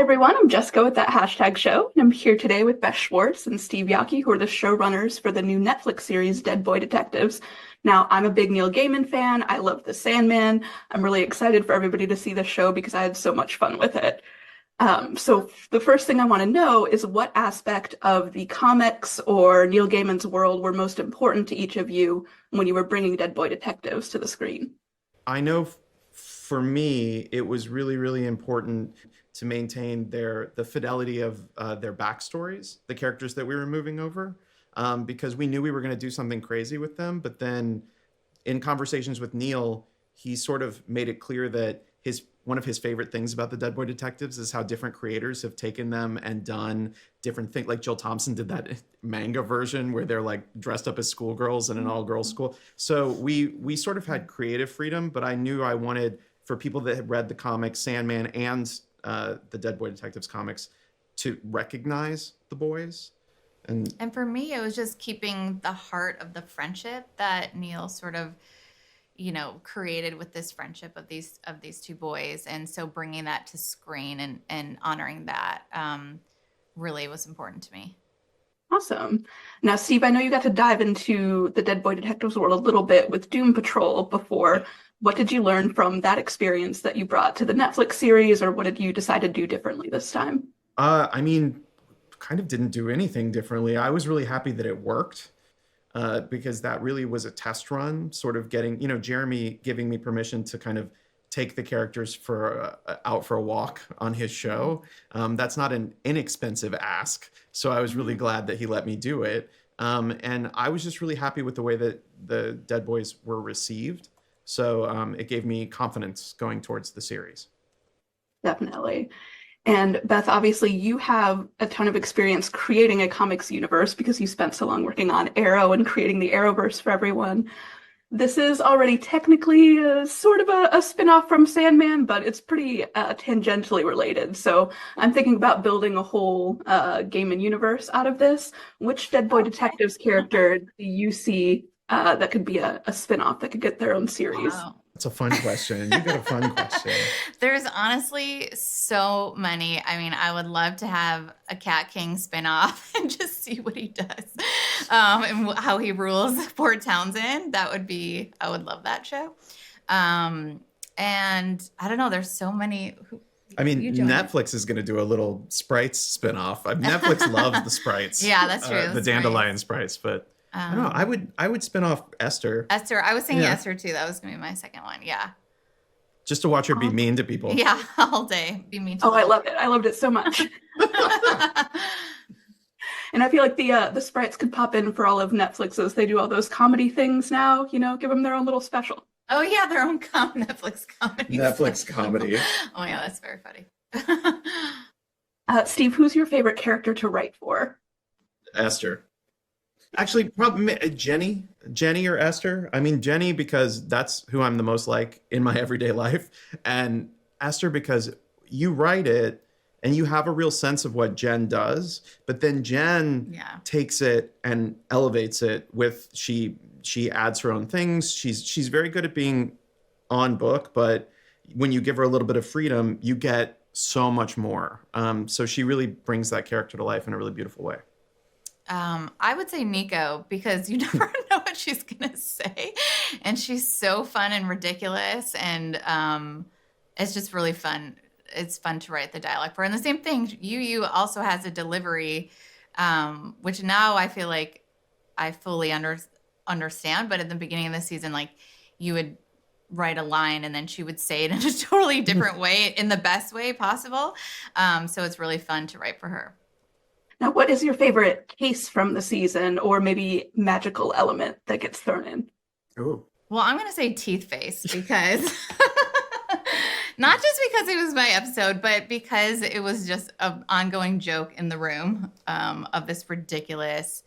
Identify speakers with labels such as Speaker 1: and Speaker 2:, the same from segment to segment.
Speaker 1: everyone, I'm Jessica with that hashtag show, and I'm here today with Beth Schwartz and Steve Yockey, who are the showrunners for the new Netflix series Dead Boy Detectives. Now, I'm a big Neil Gaiman fan. I love the Sandman. I'm really excited for everybody to see the show because I had so much fun with it. So the first thing I want to know is what aspect of the comics or Neil Gaiman's world were most important to each of you when you were bringing Dead Boy Detectives to the screen?
Speaker 2: I know for me, it was really, really important to maintain the fidelity of their backstories, the characters that we were moving over, because we knew we were going to do something crazy with them. But then in conversations with Neil, he sort of made it clear that one of his favorite things about the Dead Boy Detectives is how different creators have taken them and done different things. Like Jill Thompson did that manga version where they're like dressed up as schoolgirls in an all-girls school. So we sort of had creative freedom, but I knew I wanted for people that had read the comics, Sandman and the Dead Boy Detectives comics, to recognize the boys.
Speaker 3: And for me, it was just keeping the heart of the friendship that Neil sort of created with this friendship of these two boys, and so bringing that to screen and honoring that really was important to me.
Speaker 1: Awesome. Now, Steve, I know you got to dive into the Dead Boy Detectives world a little bit with Doom Patrol before. What did you learn from that experience that you brought to the Netflix series, or what did you decide to do differently this time?
Speaker 2: Kind of didn't do anything differently. I was really happy that it worked. Because that really was a test run, sort of getting, Jeremy giving me permission to kind of take the characters out for a walk on his show. That's not an inexpensive ask. So I was really glad that he let me do it. And I was just really happy with the way that the Dead Boys were received. So it gave me confidence going towards the series.
Speaker 1: Definitely. And Beth, obviously you have a ton of experience creating a comics universe because you spent so long working on Arrow and creating the Arrowverse for everyone. This is already technically sort of a spin-off from Sandman, but it's pretty tangentially related. So I'm thinking about building a whole Gaiman universe out of this. Which Dead Boy Detectives character do you see that could be a spin-off that could get their own series?
Speaker 3: Wow.
Speaker 2: That's a fun question. You got a fun question.
Speaker 3: There's honestly so many. I mean, I would love to have a Cat King spinoff and just see what he does and how he rules Port Townsend. I would love that show. And I don't know, there's so many.
Speaker 2: Netflix is going to do a little Sprites spinoff. Netflix loves the Sprites.
Speaker 3: Yeah, that's true.
Speaker 2: The Dandelion Sprites, but I don't know. I would spin off Esther.
Speaker 3: Esther, I was thinking Esther too. That was gonna be my second one. Yeah.
Speaker 2: Just to watch her be mean to people.
Speaker 3: Yeah, all day. Be mean to
Speaker 1: I love it. I loved it so much. And I feel like the Sprites could pop in for all of Netflix's. They do all those comedy things now. Give them their own little special.
Speaker 3: Oh yeah, their own Netflix comedy.
Speaker 2: Netflix comedy.
Speaker 3: Oh yeah, that's very funny.
Speaker 1: Steve, who's your favorite character to write for?
Speaker 2: Esther. Actually, probably Jenny or Esther. Jenny because that's who I'm the most like in my everyday life, and Esther because you write it and you have a real sense of what Jen does, but then Jen takes it and elevates it with she adds her own things. She's very good at being on book, but when you give her a little bit of freedom, you get so much more. So she really brings that character to life in a really beautiful way.
Speaker 3: I would say Niko because you never know what she's gonna say, and she's so fun and ridiculous, and it's just really fun. It's fun to write the dialogue for. And the same thing, Yuyu also has a delivery, which now I feel like I fully understand. But at the beginning of the season, like you would write a line and then she would say it in a totally different way, in the best way possible. So it's really fun to write for her.
Speaker 1: Now, what is your favorite case from the season, or maybe magical element that gets thrown in?
Speaker 2: Oh.
Speaker 3: Well, I'm going to say Teeth Face because not just because it was my episode, but because it was just an ongoing joke in the room of this ridiculous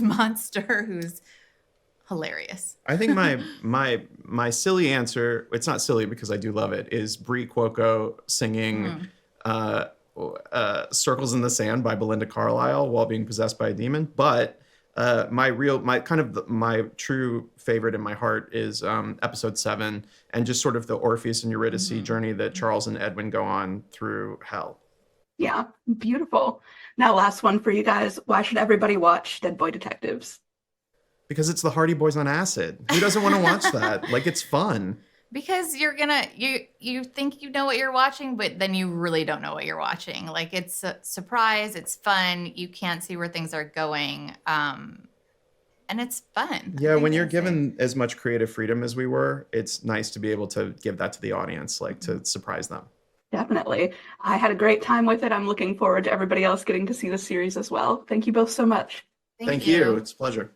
Speaker 3: monster who's hilarious.
Speaker 2: I think my silly answer, it's not silly because I do love it, is Brie Cuoco singing Circles in the Sand by Belinda Carlisle while being possessed by a demon. But my true favorite in my heart is episode 7, and just sort of the Orpheus and Eurydice journey that Charles and Edwin go on through hell.
Speaker 1: Yeah, beautiful. Now, last one for you guys. Why should everybody watch Dead Boy Detectives?
Speaker 2: Because it's the Hardy Boys on acid. Who doesn't want to watch that? Like, it's fun.
Speaker 3: Because you think you know what you're watching, but then you really don't know what you're watching. Like, it's a surprise, it's fun, you can't see where things are going, and it's fun.
Speaker 2: Yeah, when you're given as much creative freedom as we were, it's nice to be able to give that to the audience, like to surprise them.
Speaker 1: Definitely. I had a great time with it. I'm looking forward to everybody else getting to see the series as well. Thank you both so much.
Speaker 2: Thank you. It's a pleasure.